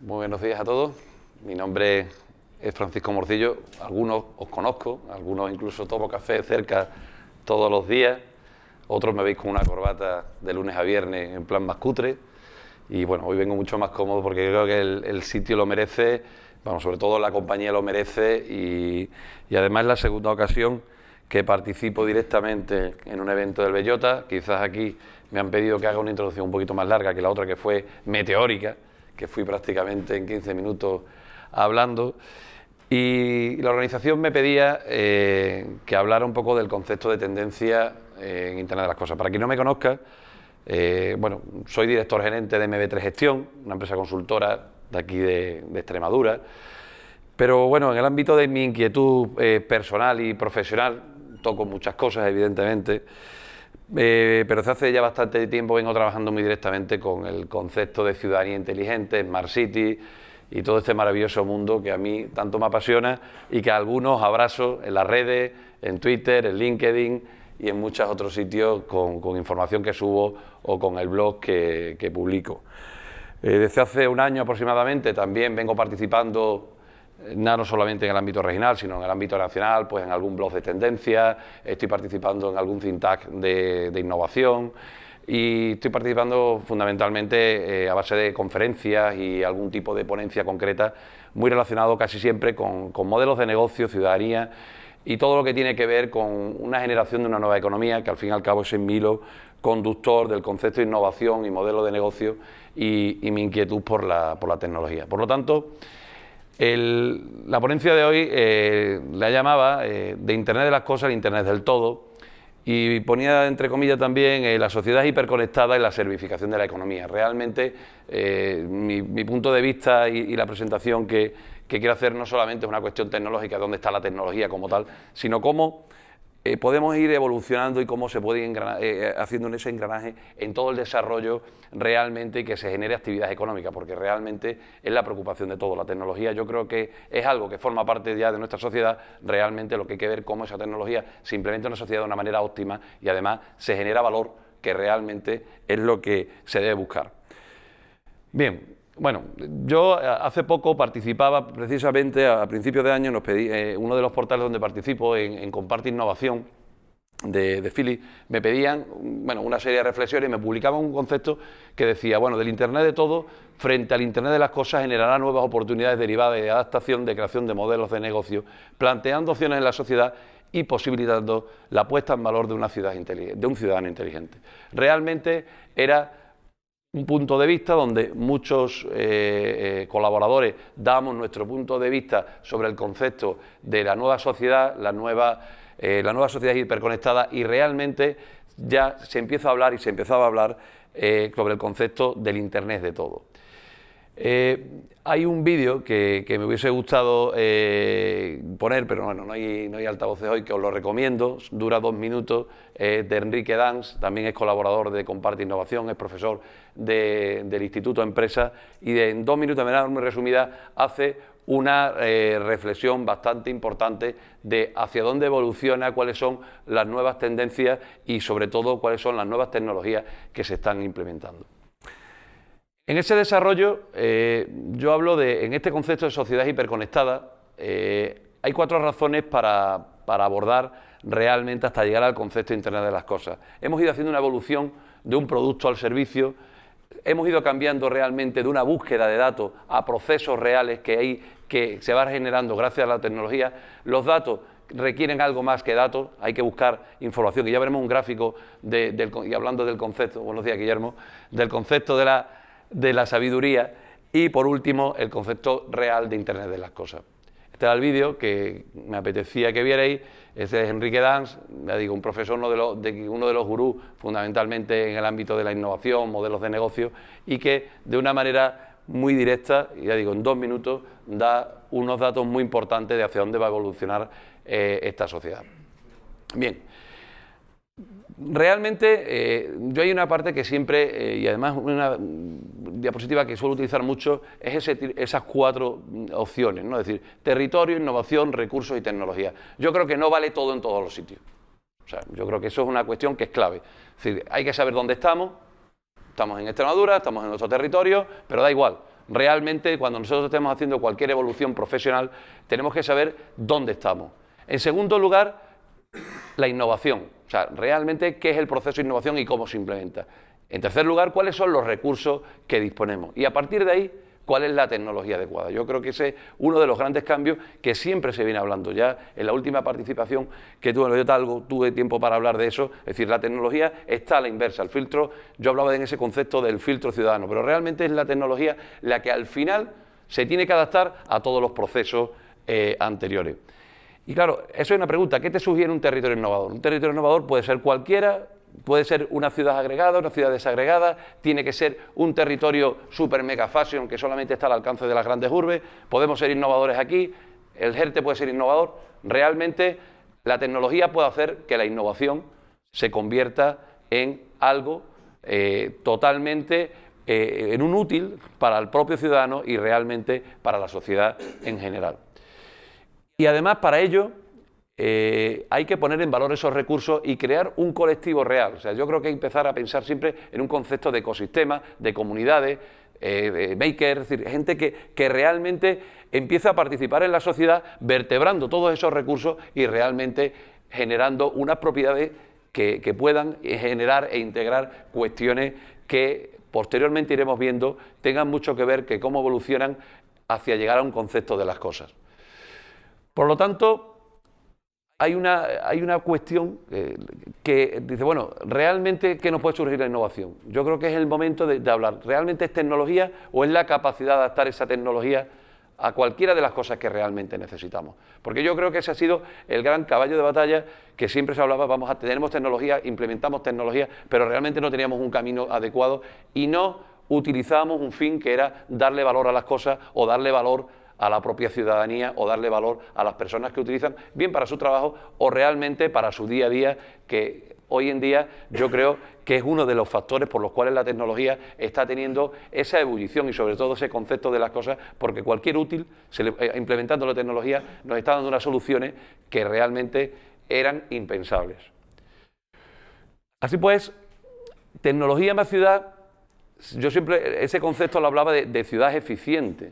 Muy buenos días a todos. Mi nombre es Francisco Morcillo. Algunos os conozco, algunos incluso tomo café cerca todos los días. Otros me veis con una corbata de lunes a viernes en plan más cutre. Y bueno, hoy vengo mucho más cómodo porque creo que el sitio lo merece, bueno, sobre todo la compañía lo merece y además es la segunda ocasión que participo directamente en un evento del Bellota. Quizás aquí me han pedido que haga una introducción un poquito más larga que la otra, que fue meteórica, que fui prácticamente en 15 minutos hablando, y la organización me pedía que hablara un poco del concepto de tendencia en Internet de las Cosas. Para quien no me conozca, bueno, soy director gerente de MB3 Gestión, una empresa consultora de aquí de Extremadura, pero bueno, en el ámbito de mi inquietud personal y profesional, toco muchas cosas, evidentemente, pero desde hace ya bastante tiempo vengo trabajando muy directamente con el concepto de ciudadanía inteligente, Smart City y todo este maravilloso mundo que a mí tanto me apasiona y que a algunos abrazo en las redes, en Twitter, en LinkedIn y en muchos otros sitios con información que subo o con el blog que publico. Desde hace un año aproximadamente también vengo participando no solamente en el ámbito regional, sino en el ámbito nacional, pues en algún blog de tendencia, estoy participando en algún think tank de innovación y estoy participando fundamentalmente a base de conferencias y algún tipo de ponencia concreta, muy relacionado casi siempre con modelos de negocio, ciudadanía y todo lo que tiene que ver con una generación de una nueva economía, que al fin y al cabo es el hilo conductor del concepto de innovación y modelo de negocio y mi inquietud por la tecnología. Por lo tanto, la ponencia de hoy la llamaba de Internet de las Cosas al Internet del Todo y ponía entre comillas también la sociedad hiperconectada y la servificación de la economía. Realmente mi punto de vista y la presentación que quiero hacer no solamente es una cuestión tecnológica, de dónde está la tecnología como tal, sino cómo podemos ir evolucionando y cómo se puede ir haciendo ese engranaje en todo el desarrollo realmente y que se genere actividad económica, porque realmente es la preocupación de todo. La tecnología yo creo que es algo que forma parte ya de nuestra sociedad, realmente lo que hay que ver cómo esa tecnología se implementa en una sociedad de una manera óptima y además se genera valor, que realmente es lo que se debe buscar. Bien. Bueno, yo hace poco participaba precisamente a principios de año, nos pedí, uno de los portales donde participo en Comparte Innovación de Philly, me pedían una serie de reflexiones y me publicaban un concepto que decía, bueno, del Internet de todo frente al Internet de las Cosas generará nuevas oportunidades derivadas de adaptación, de creación de modelos de negocio, planteando opciones en la sociedad y posibilitando la puesta en valor de una ciudad inteligente, de un ciudadano inteligente. Realmente era un punto de vista donde muchos colaboradores damos nuestro punto de vista sobre el concepto de la nueva sociedad, la nueva sociedad hiperconectada, y realmente ya se empieza a hablar y se empezaba a hablar sobre el concepto del Internet de todo. Hay un vídeo que me hubiese gustado poner, pero bueno, no hay altavoces hoy, que os lo recomiendo, dura 2 minutos, de Enrique Dans, también es colaborador de Comparte Innovación, es profesor del Instituto Empresa, y en 2 minutos, de manera muy resumida, hace una reflexión bastante importante de hacia dónde evoluciona, cuáles son las nuevas tendencias y sobre todo cuáles son las nuevas tecnologías que se están implementando. En ese desarrollo, yo hablo en este concepto de sociedad hiperconectada, hay 4 razones para abordar realmente hasta llegar al concepto de Internet de las Cosas. Hemos ido haciendo una evolución de un producto al servicio, hemos ido cambiando realmente de una búsqueda de datos a procesos reales que se van generando gracias a la tecnología. Los datos requieren algo más que datos, hay que buscar información, y ya veremos un gráfico y hablando del concepto, buenos días Guillermo, del concepto de la sabiduría, y por último el concepto real de Internet de las Cosas. Este era el vídeo que me apetecía que vierais. Este es Enrique Dans, ya digo, un profesor, uno de los gurús fundamentalmente en el ámbito de la innovación, modelos de negocio, y que de una manera muy directa, ya digo, en 2 minutos, da unos datos muy importantes de hacia dónde va a evolucionar esta sociedad. Bien. Realmente, yo hay una parte que siempre, y además una diapositiva que suelo utilizar mucho, es esas 4 opciones, ¿no? Es decir, territorio, innovación, recursos y tecnología. Yo creo que no vale todo en todos los sitios. O sea, yo creo que eso es una cuestión que es clave. Es decir, hay que saber dónde estamos en Extremadura, estamos en nuestro territorio, pero da igual. realmente cuando nosotros estemos haciendo cualquier evolución profesional, tenemos que saber dónde estamos. En segundo lugar, la innovación. O sea, realmente qué es el proceso de innovación y cómo se implementa. En tercer lugar, cuáles son los recursos que disponemos. Y a partir de ahí, cuál es la tecnología adecuada. Yo creo que ese es uno de los grandes cambios que siempre se viene hablando. Ya en la última participación que tuve tiempo para hablar de eso, es decir, la tecnología está a la inversa. El filtro, yo hablaba en ese concepto del filtro ciudadano, pero realmente es la tecnología la que al final se tiene que adaptar a todos los procesos anteriores. Y claro, eso es una pregunta, ¿qué te sugiere un territorio innovador? Un territorio innovador puede ser cualquiera, puede ser una ciudad agregada, una ciudad desagregada, tiene que ser un territorio super mega fashion que solamente está al alcance de las grandes urbes, podemos ser innovadores aquí, el JERTE puede ser innovador, realmente la tecnología puede hacer que la innovación se convierta en algo totalmente en un útil para el propio ciudadano y realmente para la sociedad en general. Y además para ello hay que poner en valor esos recursos y crear un colectivo real. O sea, yo creo que hay que empezar a pensar siempre en un concepto de ecosistemas, de comunidades, makers, es decir, gente que realmente empieza a participar en la sociedad vertebrando todos esos recursos y realmente generando unas propiedades que puedan generar e integrar cuestiones que posteriormente iremos viendo tengan mucho que ver que cómo evolucionan hacia llegar a un concepto de las cosas. Por lo tanto, hay una cuestión que dice, bueno, ¿realmente qué nos puede surgir la innovación? Yo creo que es el momento de hablar, ¿realmente es tecnología o es la capacidad de adaptar esa tecnología a cualquiera de las cosas que realmente necesitamos? Porque yo creo que ese ha sido el gran caballo de batalla que siempre se hablaba, tenemos tecnología, implementamos tecnología, pero realmente no teníamos un camino adecuado y no utilizábamos un fin que era darle valor a las cosas o darle valor a la propia ciudadanía o darle valor a las personas que utilizan, bien para su trabajo o realmente para su día a día, que hoy en día yo creo que es uno de los factores por los cuales la tecnología está teniendo esa ebullición y sobre todo ese concepto de las cosas, porque cualquier útil, implementando la tecnología, nos está dando unas soluciones que realmente eran impensables. Así pues, tecnología más ciudad, yo siempre ese concepto lo hablaba de ciudad eficiente.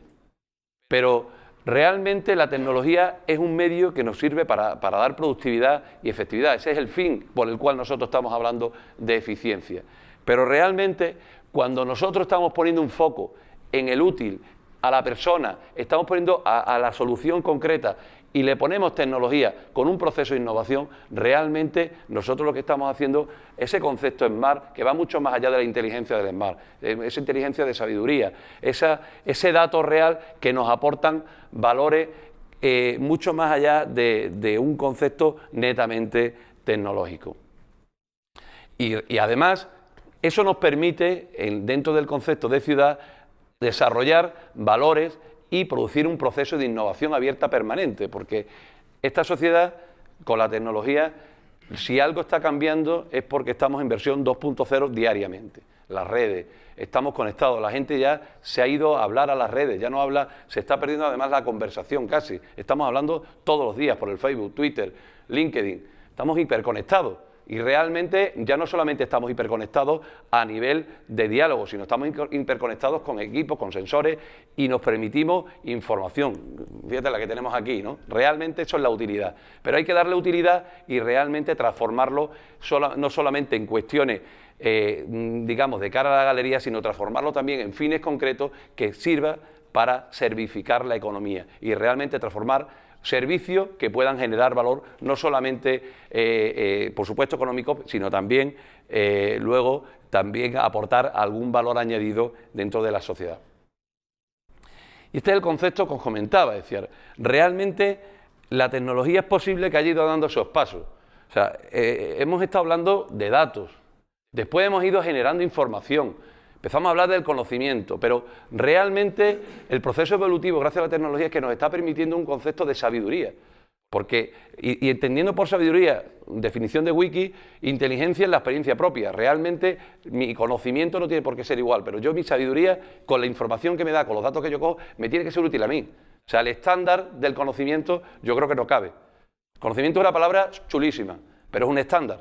Pero realmente la tecnología es un medio que nos sirve para dar productividad y efectividad. Ese es el fin por el cual nosotros estamos hablando de eficiencia. Pero realmente cuando nosotros estamos poniendo un foco en el útil, a la persona, estamos poniendo a la solución concreta y le ponemos tecnología con un proceso de innovación, realmente nosotros lo que estamos haciendo, ese concepto SMART, que va mucho más allá de la inteligencia del SMART, esa inteligencia de sabiduría, ese dato real que nos aportan valores mucho más allá de un concepto netamente tecnológico. Y además, eso nos permite, dentro del concepto de ciudad, desarrollar valores y producir un proceso de innovación abierta permanente, porque esta sociedad, con la tecnología, si algo está cambiando es porque estamos en versión 2.0 diariamente. Las redes, estamos conectados, la gente ya se ha ido a hablar a las redes, ya no habla, se está perdiendo además la conversación casi. Estamos hablando todos los días por el Facebook, Twitter, LinkedIn, estamos hiperconectados. Y realmente ya no solamente estamos hiperconectados a nivel de diálogo, sino estamos hiperconectados con equipos, con sensores y nos permitimos información. Fíjate la que tenemos aquí, ¿no? Realmente eso es la utilidad. Pero hay que darle utilidad y realmente transformarlo no solamente en cuestiones, digamos, de cara a la galería, sino transformarlo también en fines concretos que sirva para servificar la economía y realmente transformar servicios que puedan generar valor, no solamente, por supuesto, económico, sino también, luego, también aportar algún valor añadido dentro de la sociedad. Y este es el concepto que os comentaba, es decir, realmente la tecnología es posible que haya ido dando esos pasos. O sea, hemos estado hablando de datos, después hemos ido generando información, empezamos a hablar del conocimiento, pero realmente el proceso evolutivo, gracias a la tecnología, es que nos está permitiendo un concepto de sabiduría. Porque, y entendiendo por sabiduría, definición de Wiki, inteligencia es la experiencia propia. Realmente mi conocimiento no tiene por qué ser igual, pero yo mi sabiduría, con la información que me da, con los datos que yo cojo, me tiene que ser útil a mí. O sea, el estándar del conocimiento yo creo que no cabe. Conocimiento es una palabra chulísima, pero es un estándar.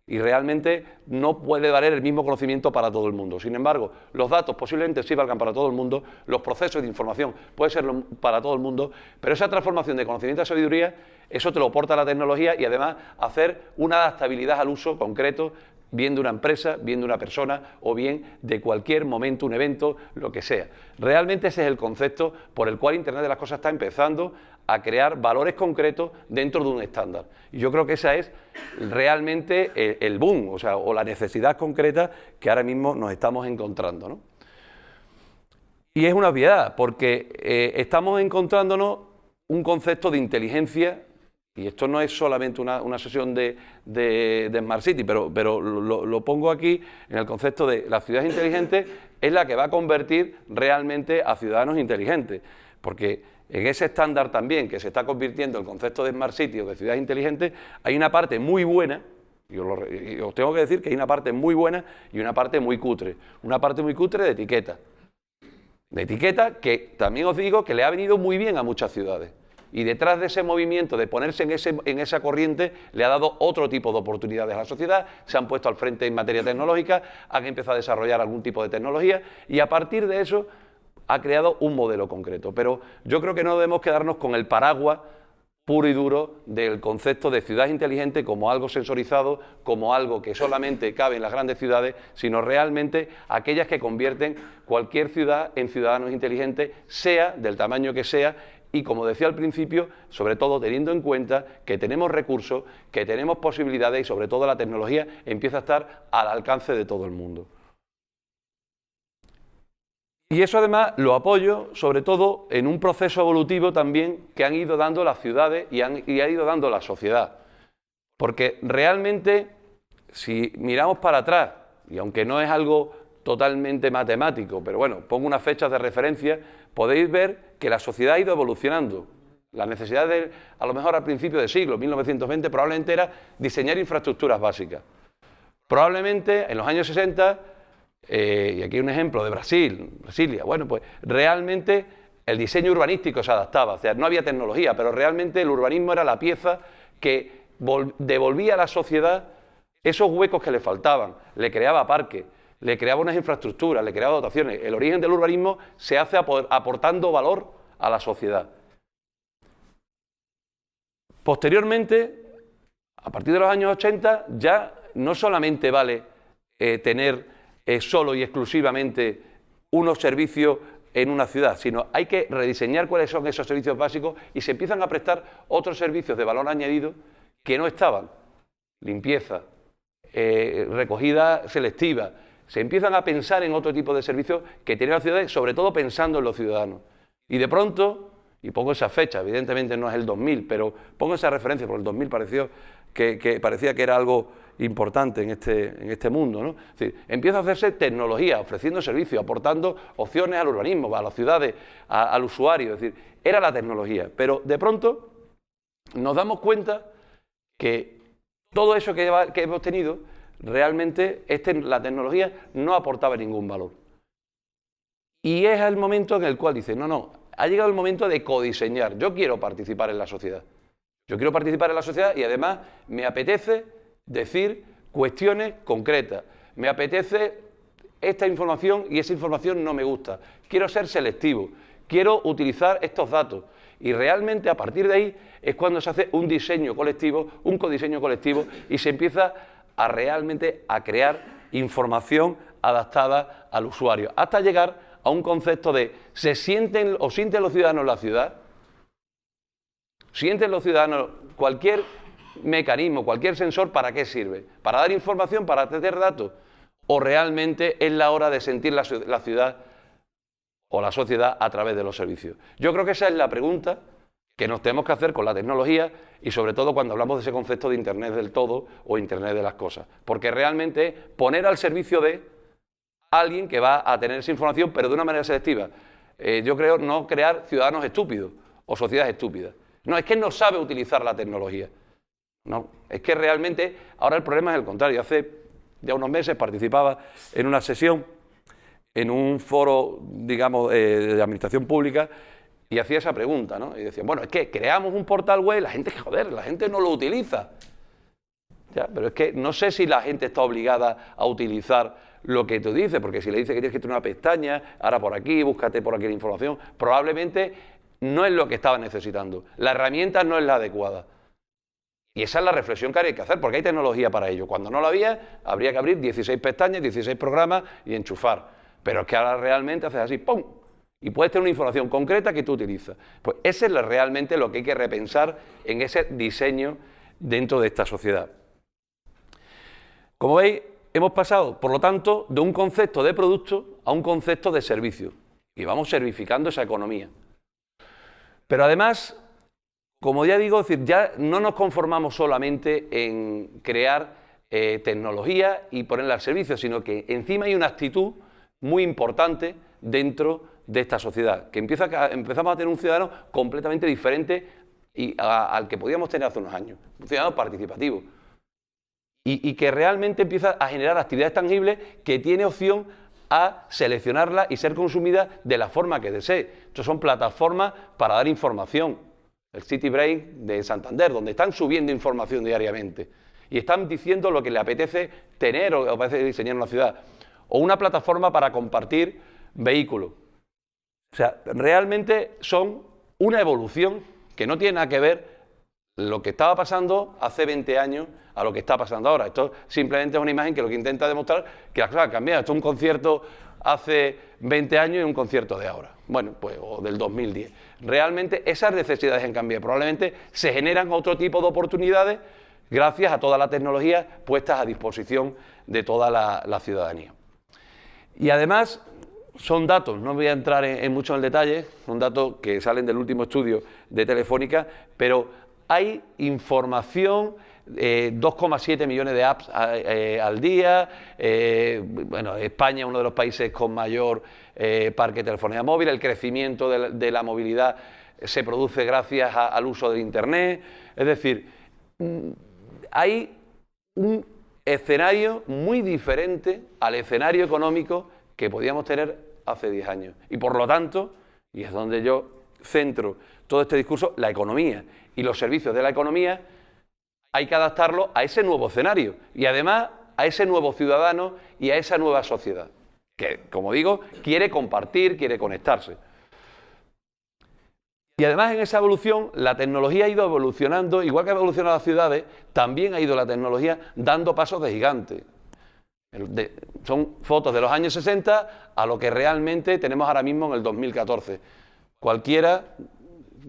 y realmente no puede valer el mismo conocimiento para todo el mundo. Sin embargo, los datos posiblemente sí valgan para todo el mundo, los procesos de información pueden ser para todo el mundo, pero esa transformación de conocimiento a sabiduría, eso te lo aporta la tecnología y además hacer una adaptabilidad al uso concreto, bien de una empresa, bien de una persona o bien de cualquier momento, un evento, lo que sea. Realmente ese es el concepto por el cual Internet de las Cosas está empezando a crear valores concretos dentro de un estándar. Y yo creo que esa es realmente el boom, o la necesidad concreta que ahora mismo nos estamos encontrando, ¿no? Y es una obviedad, porque estamos encontrándonos un concepto de inteligencia, y esto no es solamente una sesión de Smart City, pero lo pongo aquí en el concepto de la ciudad inteligente es la que va a convertir realmente a ciudadanos inteligentes, porque en ese estándar también que se está convirtiendo el concepto de Smart City o de ciudad inteligente, hay una parte muy buena, y os tengo que decir que hay una parte muy buena y una parte muy cutre. Una parte muy cutre de etiqueta. De etiqueta que también os digo que le ha venido muy bien a muchas ciudades. Y detrás de ese movimiento de ponerse en esa corriente le ha dado otro tipo de oportunidades a la sociedad, se han puesto al frente en materia tecnológica, han empezado a desarrollar algún tipo de tecnología y a partir de eso ha creado un modelo concreto. Pero yo creo que no debemos quedarnos con el paraguas puro y duro del concepto de ciudad inteligente como algo sensorizado, como algo que solamente cabe en las grandes ciudades, sino realmente aquellas que convierten cualquier ciudad en ciudadanos inteligentes, sea del tamaño que sea, y como decía al principio, sobre todo teniendo en cuenta que tenemos recursos, que tenemos posibilidades y sobre todo la tecnología empieza a estar al alcance de todo el mundo. Y eso además lo apoyo sobre todo en un proceso evolutivo también que han ido dando las ciudades y ha ido dando la sociedad. Porque realmente, si miramos para atrás, y aunque no es algo totalmente matemático, pero bueno, pongo unas fechas de referencia, podéis ver que la sociedad ha ido evolucionando. La necesidad de, a lo mejor al principio del siglo, 1920, probablemente era diseñar infraestructuras básicas. Probablemente en los años 60, y aquí un ejemplo de Brasilia, bueno, pues realmente el diseño urbanístico se adaptaba, o sea, no había tecnología, pero realmente el urbanismo era la pieza que devolvía a la sociedad esos huecos que le faltaban, le creaba parques, le creaba unas infraestructuras, le creaba dotaciones. El origen del urbanismo se hace aportando valor a la sociedad. Posteriormente, a partir de los años 80, ya no solamente vale tener solo y exclusivamente unos servicios en una ciudad, sino hay que rediseñar cuáles son esos servicios básicos y se empiezan a prestar otros servicios de valor añadido que no estaban. Limpieza, recogida selectiva, se empiezan a pensar en otro tipo de servicios que tienen las ciudades, sobre todo pensando en los ciudadanos. Y de pronto, y pongo esa fecha, evidentemente no es el 2000, pero pongo esa referencia, porque el 2000 parecía que era algo importante en este mundo, ¿no? Es decir, empieza a hacerse tecnología, ofreciendo servicios, aportando opciones al urbanismo, a las ciudades, al usuario, es decir, era la tecnología. Pero de pronto nos damos cuenta que todo eso que hemos tenido, realmente la tecnología no aportaba ningún valor. Y es el momento en el cual dice, no, ha llegado el momento de codiseñar. Yo quiero participar en la sociedad. Yo quiero participar en la sociedad y además me apetece decir cuestiones concretas. Me apetece esta información y esa información no me gusta. Quiero ser selectivo. Quiero utilizar estos datos. Y realmente a partir de ahí es cuando se hace un diseño colectivo, un codiseño colectivo y se empieza a realmente a crear información adaptada al usuario, hasta llegar a un concepto de sienten los ciudadanos la ciudad, sienten los ciudadanos cualquier mecanismo, cualquier sensor, ¿para qué sirve? ¿Para dar información, para tener datos? ¿O realmente es la hora de sentir la ciudad o la sociedad a través de los servicios? Yo creo que esa es la pregunta que nos tenemos que hacer con la tecnología y sobre todo cuando hablamos de ese concepto de Internet del todo o Internet de las cosas. Porque realmente es poner al servicio de alguien que va a tener esa información, pero de una manera selectiva. Yo creo no crear ciudadanos estúpidos o sociedades estúpidas. No, es que no sabe utilizar la tecnología. No, es que realmente ahora el problema es el contrario. Hace ya unos meses participaba en una sesión en un foro, digamos, de administración pública y hacía esa pregunta, ¿no? Y decían, bueno, es que creamos un portal web, la gente no lo utiliza. Ya, pero es que no sé si la gente está obligada a utilizar lo que tú dices, porque si le dices que tienes que tener una pestaña, ahora por aquí, búscate por aquí la información, probablemente no es lo que estaba necesitando. La herramienta no es la adecuada. Y esa es la reflexión que hay que hacer, porque hay tecnología para ello. Cuando no la había, habría que abrir 16 pestañas, 16 programas y enchufar. Pero es que ahora realmente haces así, ¡pum! Y puedes tener una información concreta que tú utilizas. Pues ese es realmente lo que hay que repensar en ese diseño dentro de esta sociedad. Como veis, hemos pasado, por lo tanto, de un concepto de producto a un concepto de servicio. Y vamos servificando esa economía. Pero además, como ya digo, es decir, ya no nos conformamos solamente en crear tecnología y ponerla al servicio, sino que encima hay una actitud muy importante dentro de esta sociedad, que empezamos a tener un ciudadano completamente diferente al que podíamos tener hace unos años, un ciudadano participativo, y que realmente empieza a generar actividades tangibles que tiene opción a seleccionarla y ser consumida de la forma que desee. Estos son plataformas para dar información. El City Brain de Santander, donde están subiendo información diariamente y están diciendo lo que le apetece tener o apetece diseñar en una ciudad. O una plataforma para compartir vehículos. O sea, realmente son una evolución que no tiene nada que ver lo que estaba pasando hace 20 años a lo que está pasando ahora. Esto simplemente es una imagen que lo que intenta demostrar que las cosas han cambiado. Esto es un concierto hace 20 años y un concierto de ahora. Bueno, pues o del 2010. Realmente esas necesidades han cambiado. Probablemente se generan otro tipo de oportunidades gracias a toda la tecnología puestas a disposición de toda la ciudadanía. Y además son datos, no voy a entrar en mucho en el detalle, son datos que salen del último estudio de Telefónica, pero hay información, 2,7 millones de apps al día, bueno, España es uno de los países con mayor parque de telefonía móvil, el crecimiento de la movilidad se produce gracias al uso del Internet, es decir, hay un escenario muy diferente al escenario económico que podíamos tener hace 10 años. Y por lo tanto, y es donde yo centro todo este discurso, la economía y los servicios de la economía hay que adaptarlo a ese nuevo escenario y además a ese nuevo ciudadano y a esa nueva sociedad, que, como digo, quiere compartir, quiere conectarse. Y además en esa evolución, la tecnología ha ido evolucionando, igual que ha evolucionado las ciudades, también ha ido la tecnología dando pasos de gigante. Son fotos de los años 60 a lo que realmente tenemos ahora mismo en el 2014. Cualquiera,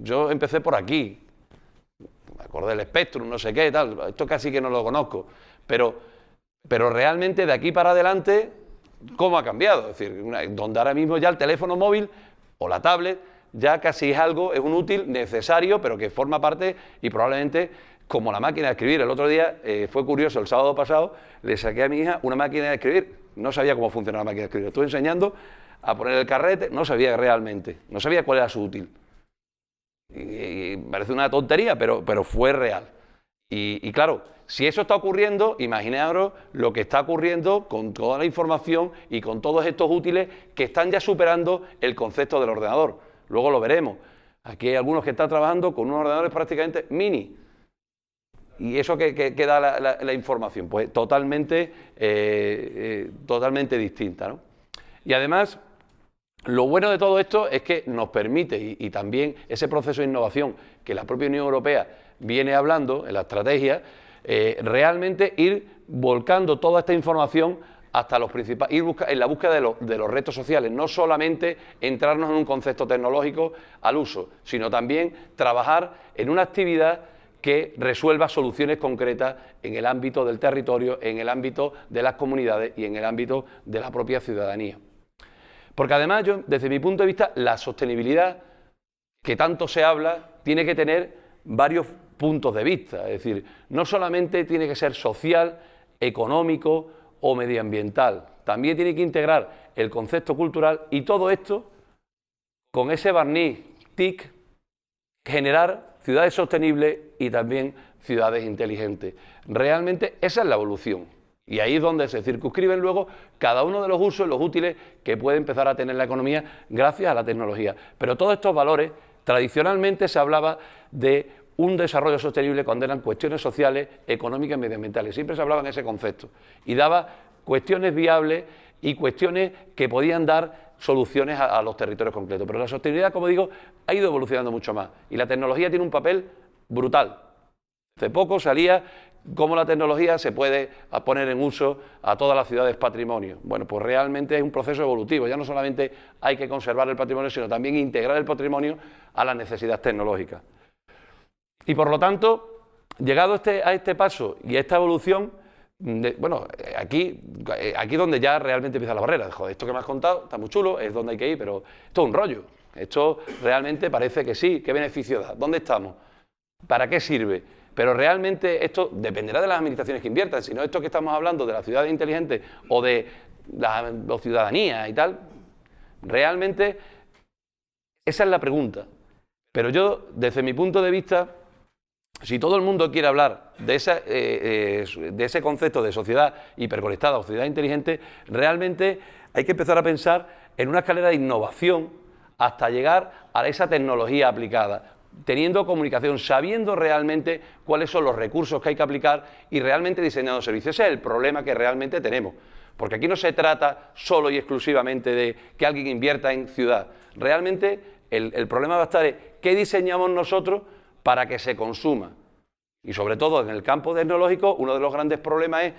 yo empecé por aquí, me acordé del Spectrum, no sé qué, tal, esto casi que no lo conozco, pero realmente de aquí para adelante, ¿cómo ha cambiado? Es decir, donde ahora mismo ya el teléfono móvil o la tablet ya casi es algo, es un útil necesario, pero que forma parte y probablemente como la máquina de escribir. El otro día fue curioso, el sábado pasado le saqué a mi hija una máquina de escribir, no sabía cómo funcionaba la máquina de escribir, estuve enseñando a poner el carrete, no sabía realmente, no sabía cuál era su útil. Y parece una tontería, pero fue real. Y claro, si eso está ocurriendo, imaginaros lo que está ocurriendo con toda la información y con todos estos útiles que están ya superando el concepto del ordenador. Luego lo veremos. Aquí hay algunos que están trabajando con unos ordenadores prácticamente mini. ¿Y eso que da la información? Pues totalmente distinta, ¿no? Y además, lo bueno de todo esto es que nos permite, y también ese proceso de innovación que la propia Unión Europea viene hablando en la estrategia, realmente ir volcando toda esta información hasta los principales, ir en la búsqueda de los retos sociales, no solamente entrarnos en un concepto tecnológico al uso, sino también trabajar en una actividad que resuelva soluciones concretas en el ámbito del territorio, en el ámbito de las comunidades y en el ámbito de la propia ciudadanía. Porque además, yo, desde mi punto de vista, la sostenibilidad, que tanto se habla, tiene que tener varios puntos de vista. Es decir, no solamente tiene que ser social, económico o medioambiental, también tiene que integrar el concepto cultural y todo esto, con ese barniz TIC, generar ciudades sostenibles y también ciudades inteligentes. Realmente esa es la evolución. Y ahí es donde se circunscriben luego cada uno de los usos, los útiles que puede empezar a tener la economía gracias a la tecnología. Pero todos estos valores, tradicionalmente se hablaba de un desarrollo sostenible cuando eran cuestiones sociales, económicas y medioambientales. Siempre se hablaba en ese concepto y daba cuestiones viables y cuestiones que podían dar soluciones a los territorios concretos. Pero la sostenibilidad, como digo, ha ido evolucionando mucho más y la tecnología tiene un papel brutal. Hace poco salía cómo la tecnología se puede poner en uso a todas las ciudades patrimonio. Bueno, pues realmente es un proceso evolutivo. Ya no solamente hay que conservar el patrimonio, sino también integrar el patrimonio a las necesidades tecnológicas. Y por lo tanto, llegado a este paso y a esta evolución, aquí es donde ya realmente empieza la barrera. Joder, esto que me has contado está muy chulo, es donde hay que ir, pero esto es un rollo. Esto realmente parece que sí. ¿Qué beneficio da? ¿Dónde estamos? ¿Para qué sirve? Pero realmente esto dependerá de las administraciones que inviertan. Si no, esto que estamos hablando de las ciudades inteligentes o de la ciudadanía y tal, realmente esa es la pregunta. Pero yo, desde mi punto de vista, si todo el mundo quiere hablar de ese concepto de sociedad hiperconectada o sociedad inteligente, realmente hay que empezar a pensar en una escalera de innovación hasta llegar a esa tecnología aplicada, teniendo comunicación, sabiendo realmente cuáles son los recursos que hay que aplicar y realmente diseñando servicios. Ese es el problema que realmente tenemos, porque aquí no se trata solo y exclusivamente de que alguien invierta en ciudad. Realmente el problema va a estar en qué diseñamos nosotros para que se consuma. Y sobre todo en el campo tecnológico, uno de los grandes problemas es,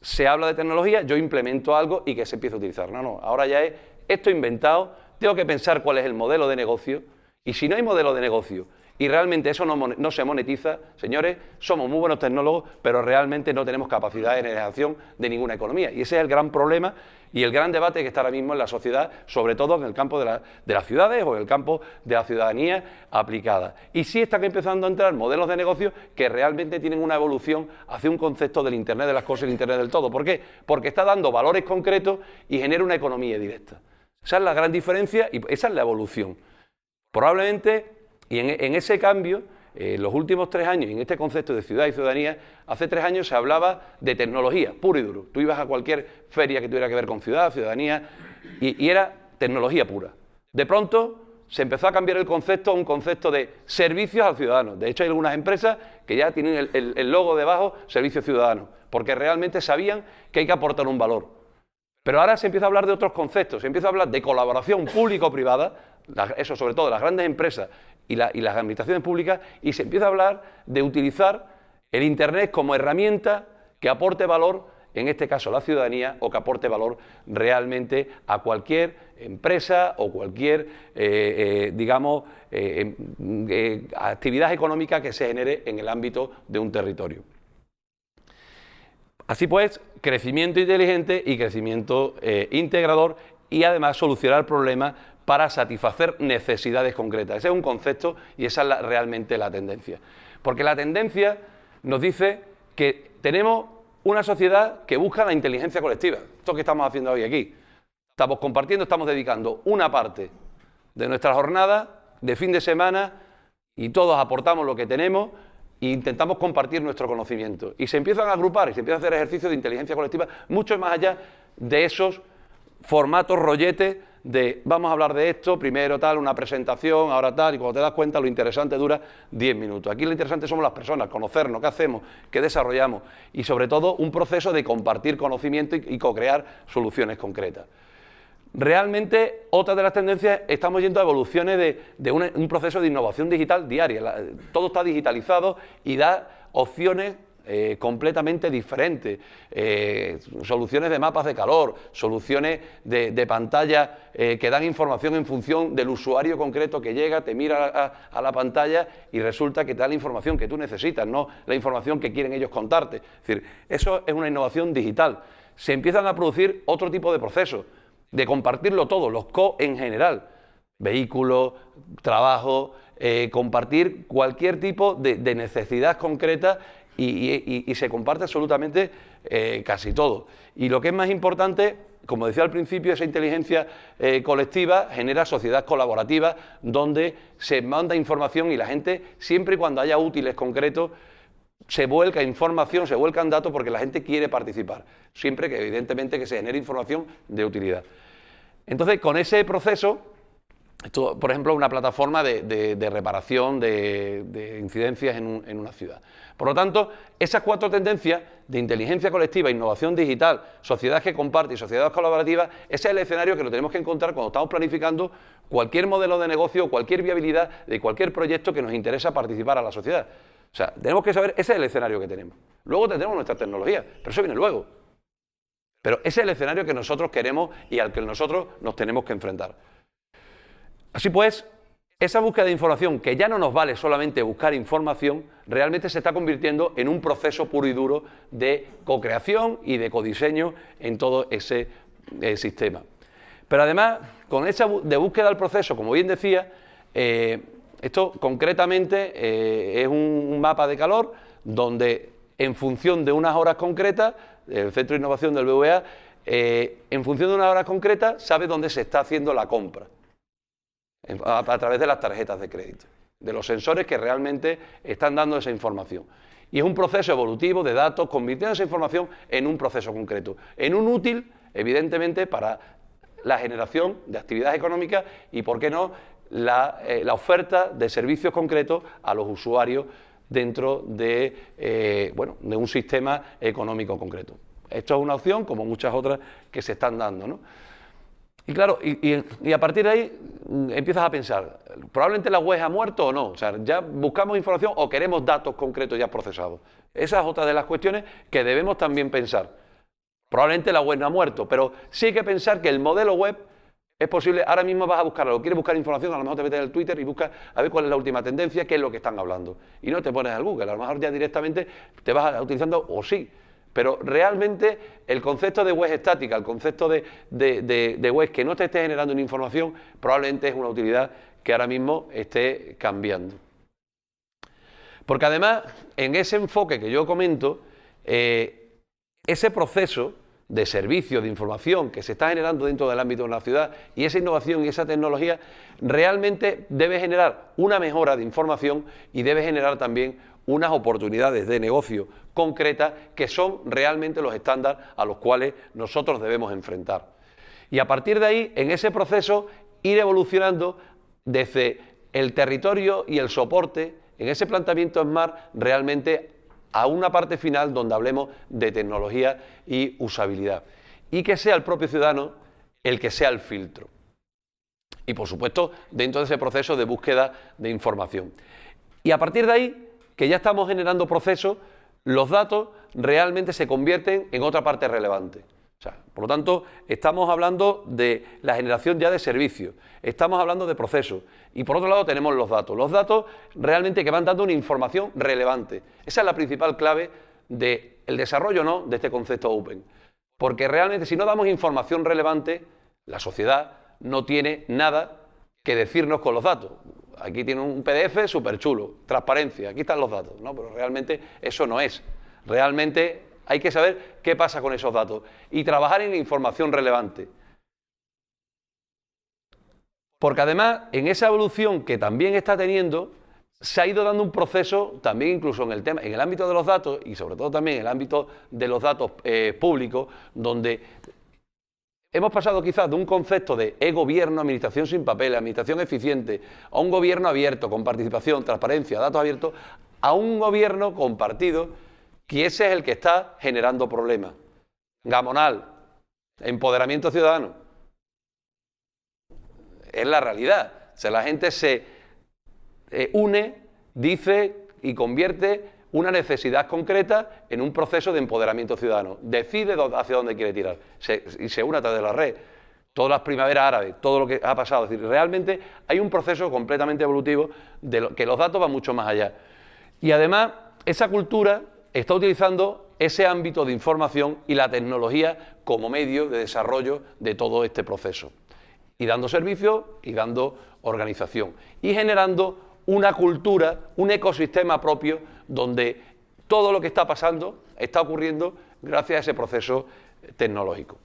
se habla de tecnología, yo implemento algo y que se empiece a utilizar. No, ahora ya es esto inventado, tengo que pensar cuál es el modelo de negocio, y si no hay modelo de negocio y realmente eso no se monetiza, señores, somos muy buenos tecnólogos, pero realmente no tenemos capacidad de generación de ninguna economía. Y ese es el gran problema y el gran debate que está ahora mismo en la sociedad, sobre todo en el campo de las ciudades o en el campo de la ciudadanía aplicada. Y sí están empezando a entrar modelos de negocio que realmente tienen una evolución hacia un concepto del Internet de las cosas y el Internet del todo. ¿Por qué? Porque está dando valores concretos y genera una economía directa. Esa es la gran diferencia y esa es la evolución. Probablemente, y en ese cambio, en los últimos 3 años, en este concepto de ciudad y ciudadanía, hace 3 años se hablaba de tecnología, puro y duro. Tú ibas a cualquier feria que tuviera que ver con ciudad, ciudadanía, y era tecnología pura. De pronto se empezó a cambiar el concepto a un concepto de servicios al ciudadano. De hecho, hay algunas empresas que ya tienen el logo debajo, servicios ciudadanos, porque realmente sabían que hay que aportar un valor. Pero ahora se empieza a hablar de otros conceptos, se empieza a hablar de colaboración público-privada, eso sobre todo de las grandes empresas y las administraciones públicas, y se empieza a hablar de utilizar el Internet como herramienta que aporte valor, en este caso a la ciudadanía, o que aporte valor realmente a cualquier empresa o cualquier, actividad económica que se genere en el ámbito de un territorio. Así pues, crecimiento inteligente y crecimiento integrador y además solucionar problemas para satisfacer necesidades concretas. Ese es un concepto y esa es realmente la tendencia. Porque la tendencia nos dice que tenemos una sociedad que busca la inteligencia colectiva. Esto que estamos haciendo hoy aquí. Estamos compartiendo, estamos dedicando una parte de nuestra jornada de fin de semana y todos aportamos lo que tenemos e intentamos compartir nuestro conocimiento. Y se empiezan a agrupar y se empiezan a hacer ejercicios de inteligencia colectiva mucho más allá de esos formatos rolletes de vamos a hablar de esto, primero tal, una presentación, ahora tal, y cuando te das cuenta lo interesante dura 10 minutos. Aquí lo interesante somos las personas, conocernos, qué hacemos, qué desarrollamos y sobre todo un proceso de compartir conocimiento y co-crear soluciones concretas. Realmente, otra de las tendencias, estamos yendo a evoluciones de un proceso de innovación digital diaria. Todo está digitalizado y da opciones completamente diferentes, soluciones de mapas de calor, soluciones de pantalla que dan información en función del usuario concreto que llega, te mira a la pantalla y resulta que te da la información que tú necesitas, no la información que quieren ellos contarte. Es decir, eso es una innovación digital. Se empiezan a producir otro tipo de procesos, de compartirlo todo, los en general, vehículos, trabajo, compartir cualquier tipo de necesidad concreta y se comparte absolutamente casi todo. Y lo que es más importante, como decía al principio, esa inteligencia colectiva genera sociedad colaborativa donde se manda información y la gente, siempre y cuando haya útiles concretos, se vuelca información, se vuelcan datos porque la gente quiere participar, siempre que evidentemente que se genere información de utilidad. Entonces, con ese proceso Esto, por ejemplo, una plataforma de reparación de incidencias en una ciudad. Por lo tanto, esas 4 tendencias de inteligencia colectiva, innovación digital, sociedad que comparte y sociedad colaborativa, ese es el escenario que lo tenemos que encontrar cuando estamos planificando cualquier modelo de negocio, cualquier viabilidad de cualquier proyecto que nos interesa participar a la sociedad. O sea, tenemos que saber, ese es el escenario que tenemos. Luego tendremos nuestra tecnología, pero eso viene luego. Pero ese es el escenario que nosotros queremos y al que nosotros nos tenemos que enfrentar. Así pues, esa búsqueda de información, que ya no nos vale solamente buscar información, realmente se está convirtiendo en un proceso puro y duro de co-creación y de codiseño en todo ese sistema. Pero además, con esa de búsqueda del proceso, como bien decía, esto concretamente es un mapa de calor donde en función de unas horas concretas, el Centro de Innovación del BVA, en función de unas horas concretas, sabe dónde se está haciendo la compra. A través de las tarjetas de crédito, de los sensores que realmente están dando esa información. Y es un proceso evolutivo de datos, convirtiendo esa información en un proceso concreto, en un útil, evidentemente, para la generación de actividades económicas y, por qué no, la oferta de servicios concretos a los usuarios dentro de un sistema económico concreto. Esto es una opción, como muchas otras que se están dando, ¿no? Y claro, y a partir de ahí empiezas a pensar, ¿probablemente la web ha muerto o no? O sea, ¿ya buscamos información o queremos datos concretos ya procesados? Esa es otra de las cuestiones que debemos también pensar. Probablemente la web no ha muerto, pero sí hay que pensar que el modelo web es posible. Ahora mismo vas a buscar algo, quieres buscar información, a lo mejor te metes en el Twitter y buscas a ver cuál es la última tendencia, qué es lo que están hablando. Y no te pones al Google, a lo mejor ya directamente te vas utilizando o sí. Pero realmente el concepto de web estática, el concepto de web que no te esté generando una información, probablemente es una utilidad que ahora mismo esté cambiando. Porque además, en ese enfoque que yo comento, ese proceso de servicio, de información que se está generando dentro del ámbito de una ciudad y esa innovación y esa tecnología realmente debe generar una mejora de información y debe generar también unas oportunidades de negocio concretas que son realmente los estándares a los cuales nosotros debemos enfrentar. Y a partir de ahí, en ese proceso, ir evolucionando desde el territorio y el soporte, en ese planteamiento Smart, realmente a una parte final donde hablemos de tecnología y usabilidad. Y que sea el propio ciudadano el que sea el filtro. Y por supuesto, dentro de ese proceso de búsqueda de información. Y a partir de ahí, que ya estamos generando procesos, los datos realmente se convierten en otra parte relevante. O sea, por lo tanto, estamos hablando de la generación ya de servicios, estamos hablando de procesos y por otro lado tenemos los datos realmente que van dando una información relevante. Esa es la principal clave del desarrollo, ¿no?, de este concepto open. Porque realmente si no damos información relevante, la sociedad no tiene nada que decirnos con los datos. Aquí tiene un PDF súper chulo, transparencia, aquí están los datos, ¿no? Pero realmente eso no es. Realmente hay que saber qué pasa con esos datos y trabajar en información relevante. Porque además, en esa evolución que también está teniendo, se ha ido dando un proceso también incluso en el ámbito de los datos y sobre todo también en el ámbito de los datos públicos, donde hemos pasado quizás de un concepto de e-gobierno, administración sin papel, administración eficiente, a un gobierno abierto, con participación, transparencia, datos abiertos, a un gobierno compartido, que ese es el que está generando problemas. Gamonal, empoderamiento ciudadano. Es la realidad. O sea, la gente se une, dice y convierte una necesidad concreta en un proceso de empoderamiento ciudadano. Decide hacia dónde quiere tirar y se une a través de la red. Todas las primaveras árabes, todo lo que ha pasado. Es decir, realmente hay un proceso completamente evolutivo de que los datos van mucho más allá. Y además, esa cultura está utilizando ese ámbito de información y la tecnología como medio de desarrollo de todo este proceso. Y dando servicio y dando organización. Y generando una cultura, un ecosistema propio donde todo lo que está pasando está ocurriendo gracias a ese proceso tecnológico.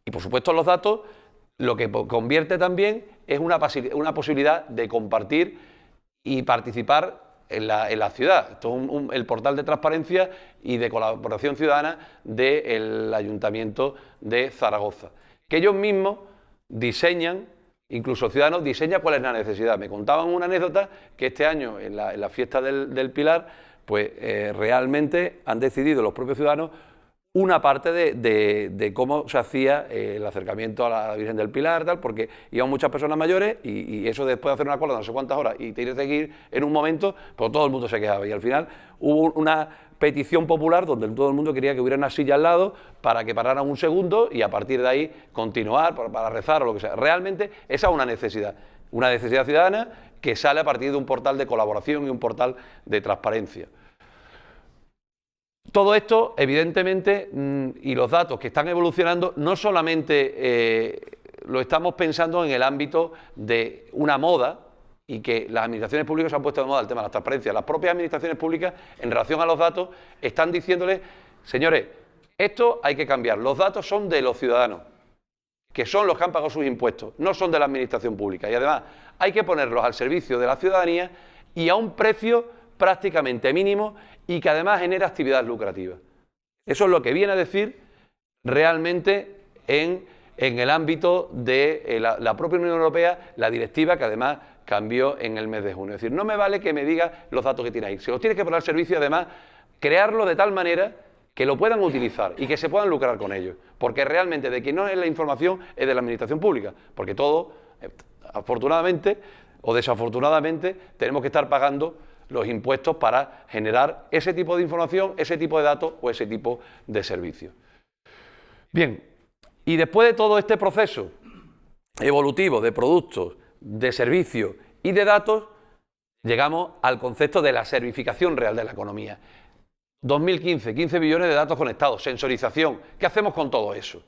Y por supuesto los datos lo que convierte también es una posibilidad de compartir y participar en la ciudad. Esto es el portal de transparencia y de colaboración ciudadana del Ayuntamiento de Zaragoza, que ellos mismos diseñan Incluso el ciudadano diseña cuál es la necesidad. Me contaban una anécdota que este año, en la fiesta del Pilar, pues realmente han decidido los propios ciudadanos una parte de cómo se hacía el acercamiento a la Virgen del Pilar, tal, porque iban muchas personas mayores y eso después de hacer una cola de no sé cuántas horas y tienes que ir en un momento, pues todo el mundo se quejaba. Y al final hubo una petición popular donde todo el mundo quería que hubiera una silla al lado para que pararan un segundo y a partir de ahí continuar para rezar o lo que sea. Realmente esa es una necesidad ciudadana que sale a partir de un portal de colaboración y un portal de transparencia. Todo esto, evidentemente, y los datos que están evolucionando, no solamente lo estamos pensando en el ámbito de una moda y que las administraciones públicas se han puesto de moda el tema de la transparencia. Las propias administraciones públicas, en relación a los datos, están diciéndoles, señores, esto hay que cambiar. Los datos son de los ciudadanos, que son los que han pagado sus impuestos, no son de la administración pública. Y además hay que ponerlos al servicio de la ciudadanía y a un precio prácticamente mínimo y que además genera actividad lucrativa. Eso es lo que viene a decir realmente en el ámbito de la propia Unión Europea, la directiva que además cambió en el mes de junio. Es decir, no me vale que me digas los datos que tienes ahí, se los tienes que poner al servicio y además crearlo de tal manera que lo puedan utilizar y que se puedan lucrar con ellos. Porque realmente de quien no es la información es de la administración pública, porque todo, afortunadamente o desafortunadamente, tenemos que estar pagando los impuestos para generar ese tipo de información, ese tipo de datos o ese tipo de servicios. Bien, y después de todo este proceso evolutivo de productos, de servicios y de datos, llegamos al concepto de la servificación real de la economía. 2015, 15 billones de datos conectados, sensorización. ¿Qué hacemos con todo eso?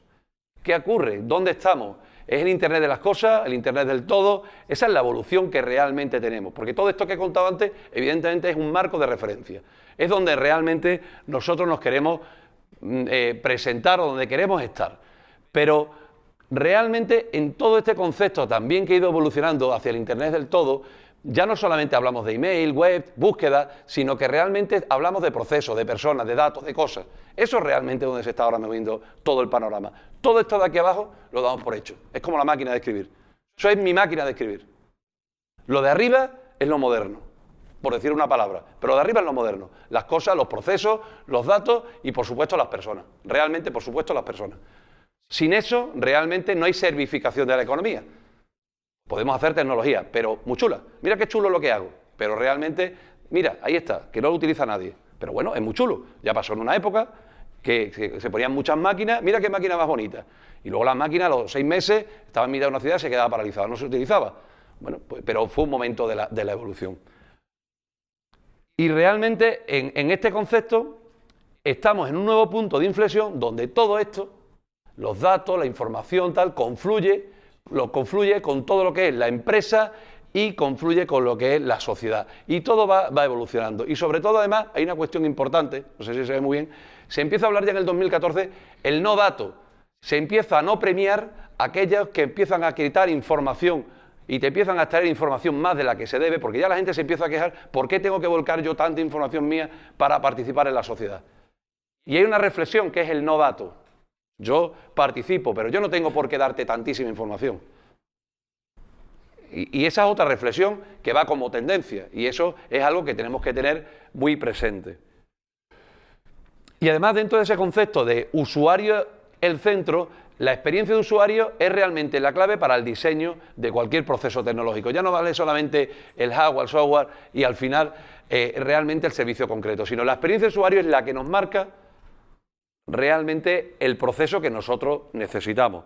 ¿Qué ocurre? ¿Dónde estamos? ¿Es el Internet de las cosas? ¿El Internet del todo? Esa es la evolución que realmente tenemos, porque todo esto que he contado antes, evidentemente es un marco de referencia. Es donde realmente nosotros nos queremos presentar o donde queremos estar. Pero realmente en todo este concepto también que ha ido evolucionando hacia el Internet del todo, ya no solamente hablamos de email, web, búsqueda, sino que realmente hablamos de procesos, de personas, de datos, de cosas. Eso es realmente donde se está ahora moviendo todo el panorama. Todo esto de aquí abajo lo damos por hecho. Es como la máquina de escribir. Eso es mi máquina de escribir. Lo de arriba es lo moderno, por decir una palabra. Pero lo de arriba es lo moderno. Las cosas, los procesos, los datos y, por supuesto, las personas. Realmente, por supuesto, las personas. Sin eso, realmente no hay servificación de la economía. Podemos hacer tecnología, pero muy chula. Mira qué chulo lo que hago. Pero realmente, mira, ahí está, que no lo utiliza nadie. Pero bueno, es muy chulo. Ya pasó en una época que se ponían muchas máquinas. Mira qué máquina más bonita. Y luego las máquinas, a los 6 meses, estaba en mitad de una ciudad y se quedaba paralizada. No se utilizaba. Bueno, pues, pero fue un momento de la evolución. Y realmente, en este concepto, estamos en un nuevo punto de inflexión donde todo esto, los datos, la información, tal, confluye con todo lo que es la empresa y confluye con lo que es la sociedad. Y todo va evolucionando. Y sobre todo, además, hay una cuestión importante, no sé si se ve muy bien, se empieza a hablar ya en el 2014, el no dato. Se empieza a no premiar a aquellos que empiezan a quitar información y te empiezan a extraer información más de la que se debe, porque ya la gente se empieza a quejar, ¿por qué tengo que volcar yo tanta información mía para participar en la sociedad? Y hay una reflexión que es el no dato. Yo participo, pero yo no tengo por qué darte tantísima información. Y esa es otra reflexión que va como tendencia, y eso es algo que tenemos que tener muy presente. Y además, dentro de ese concepto de usuario el centro, la experiencia de usuario es realmente la clave para el diseño de cualquier proceso tecnológico. Ya no vale solamente el hardware, el software y al final realmente el servicio concreto, sino la experiencia de usuario es la que nos marca realmente el proceso que nosotros necesitamos.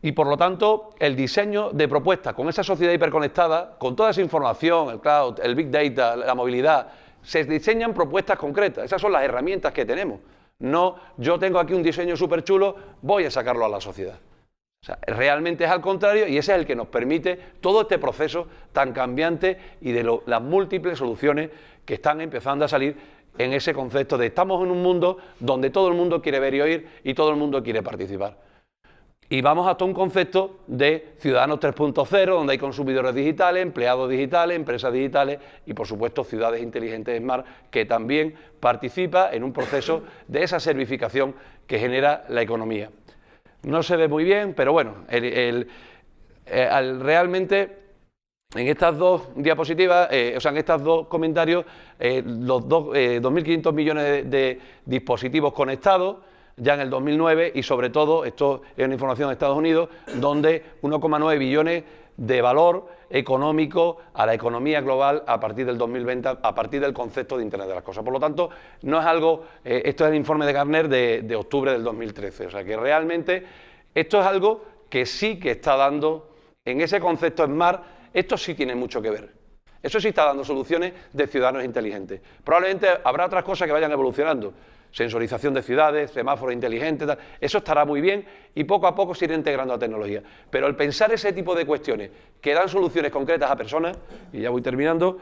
Y por lo tanto, el diseño de propuestas con esa sociedad hiperconectada, con toda esa información, el cloud, el big data, la movilidad, se diseñan propuestas concretas. Esas son las herramientas que tenemos. No, yo tengo aquí un diseño súper chulo, voy a sacarlo a la sociedad. O sea, realmente es al contrario y ese es el que nos permite todo este proceso tan cambiante y de las múltiples soluciones que están empezando a salir en ese concepto de estamos en un mundo donde todo el mundo quiere ver y oír y todo el mundo quiere participar. Y vamos hasta un concepto de ciudadanos 3.0, donde hay consumidores digitales, empleados digitales, empresas digitales y, por supuesto, ciudades inteligentes smart, que también participa en un proceso de esa servificación que genera la economía. No se ve muy bien, pero bueno, realmente en estas dos diapositivas, o sea, en estos dos comentarios, los 2.500 millones de dispositivos conectados ya en el 2009 y sobre todo, esto es una información de Estados Unidos, donde 1,9 billones de valor económico a la economía global a partir del 2020, a partir del concepto de Internet de las Cosas. Por lo tanto, no es algo, esto es el informe de Gartner de octubre del 2013, o sea que realmente esto es algo que sí que está dando, en ese concepto Smart, esto sí tiene mucho que ver. Eso sí está dando soluciones de ciudadanos inteligentes. Probablemente habrá otras cosas que vayan evolucionando. Sensorización de ciudades, semáforos inteligentes, tal. Eso estará muy bien y poco a poco se irá integrando a tecnología. Pero el pensar ese tipo de cuestiones que dan soluciones concretas a personas, y ya voy terminando,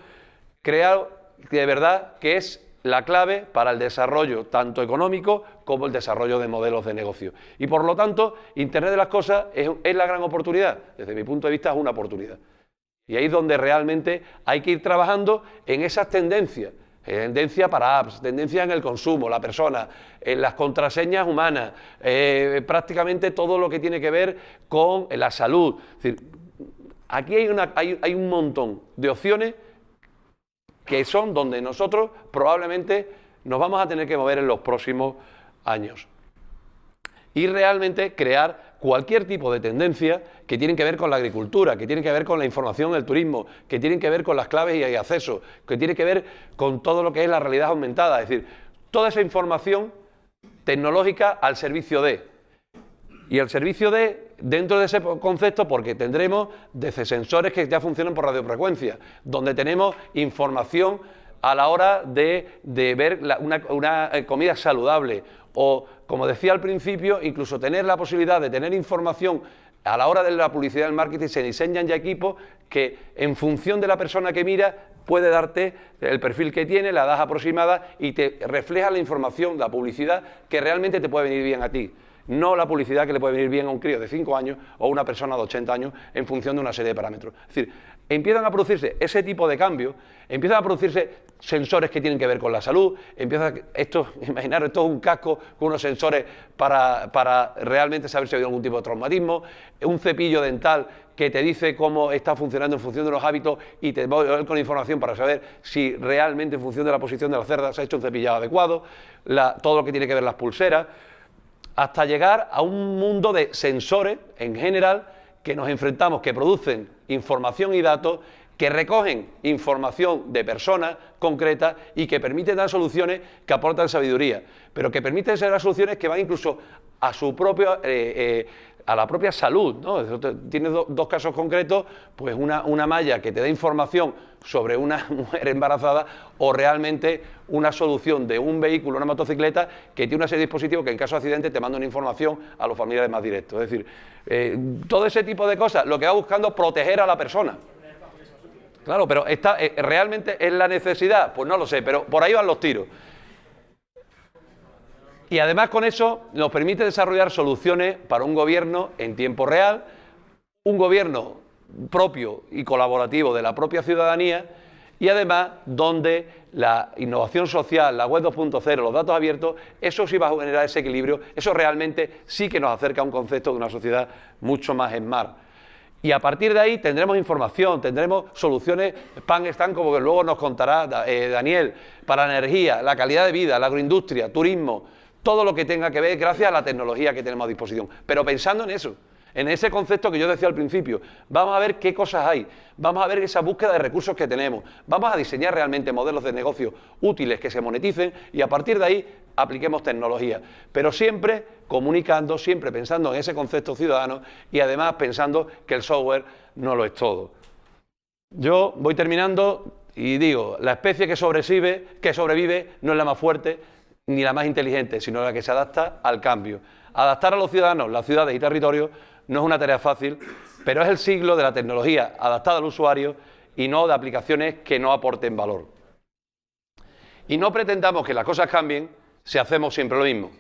creo de verdad que es la clave para el desarrollo tanto económico como el desarrollo de modelos de negocio. Y por lo tanto, Internet de las Cosas es la gran oportunidad. Desde mi punto de vista es una oportunidad. Y ahí es donde realmente hay que ir trabajando en esas tendencias. Tendencia para apps, tendencia en el consumo, la persona, en las contraseñas humanas, prácticamente todo lo que tiene que ver con la salud. Es decir, aquí hay un montón de opciones que son donde nosotros probablemente nos vamos a tener que mover en los próximos años. Y realmente crear cualquier tipo de tendencia que tienen que ver con la agricultura, que tienen que ver con la información del turismo, que tienen que ver con las claves y acceso, que tiene que ver con todo lo que es la realidad aumentada, es decir, toda esa información tecnológica al servicio de. Y el servicio de, dentro de ese concepto, porque tendremos desde sensores que ya funcionan por radiofrecuencia, donde tenemos información a la hora de ver una comida saludable, o, como decía al principio, incluso tener la posibilidad de tener información a la hora de la publicidad y el marketing. Se diseñan ya equipos que, en función de la persona que mira, puede darte el perfil que tiene, la edad aproximada y te refleja la información, la publicidad que realmente te puede venir bien a ti. No la publicidad que le puede venir bien a un crío de 5 años o a una persona de 80 años en función de una serie de parámetros. Es decir, empiezan a producirse ese tipo de cambios, empiezan a producirse sensores que tienen que ver con la salud, imaginaros, esto es un casco con unos sensores para realmente saber si ha habido algún tipo de traumatismo, un cepillo dental que te dice cómo está funcionando en función de los hábitos y te va a dar con información para saber si realmente en función de la posición de la cerda se ha hecho un cepillado adecuado, todo lo que tiene que ver las pulseras, hasta llegar a un mundo de sensores en general que nos enfrentamos, que producen información y datos, que recogen información de personas concretas y que permiten dar soluciones que aportan sabiduría, pero que permiten ser las soluciones que van incluso a su propio a la propia salud, ¿no? Tienes dos casos concretos, pues una malla que te da información sobre una mujer embarazada o realmente una solución de un vehículo, una motocicleta, que tiene una serie de dispositivos que en caso de accidente te manda una información a los familiares más directos. Es decir, todo ese tipo de cosas, lo que va buscando es proteger a la persona. Claro, pero ¿realmente es la necesidad? Pues no lo sé, pero por ahí van los tiros. Y además con eso nos permite desarrollar soluciones para un gobierno en tiempo real, un gobierno propio y colaborativo de la propia ciudadanía y además donde la innovación social, la web 2.0, los datos abiertos, eso sí va a generar ese equilibrio, eso realmente sí que nos acerca a un concepto de una sociedad mucho más smart. Y a partir de ahí tendremos información, tendremos soluciones pan-están, como que luego nos contará Daniel, para la energía, la calidad de vida, la agroindustria, turismo, todo lo que tenga que ver gracias a la tecnología que tenemos a disposición. Pero pensando en eso, en ese concepto que yo decía al principio, vamos a ver qué cosas hay, vamos a ver esa búsqueda de recursos que tenemos, vamos a diseñar realmente modelos de negocio útiles que se moneticen y a partir de ahí apliquemos tecnología, pero siempre comunicando, siempre pensando en ese concepto ciudadano y además pensando que el software no lo es todo. Yo voy terminando y digo, la especie que sobrevive no es la más fuerte ni la más inteligente, sino la que se adapta al cambio. Adaptar a los ciudadanos, las ciudades y territorios no es una tarea fácil, pero es el siglo de la tecnología adaptada al usuario y no de aplicaciones que no aporten valor. Y no pretendamos que las cosas cambien si hacemos siempre lo mismo.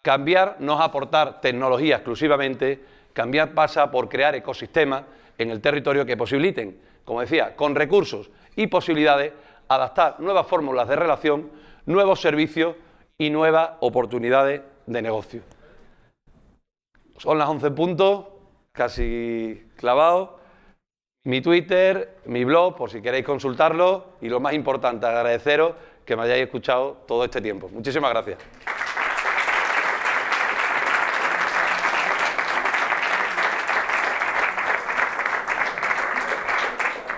Cambiar no es aportar tecnología exclusivamente, cambiar pasa por crear ecosistemas en el territorio que posibiliten, como decía, con recursos y posibilidades, adaptar nuevas fórmulas de relación, nuevos servicios y nuevas oportunidades de negocio. Son las 11 puntos. casi clavado, mi Twitter, mi blog, por si queréis consultarlo, y lo más importante, agradeceros que me hayáis escuchado todo este tiempo. Muchísimas gracias.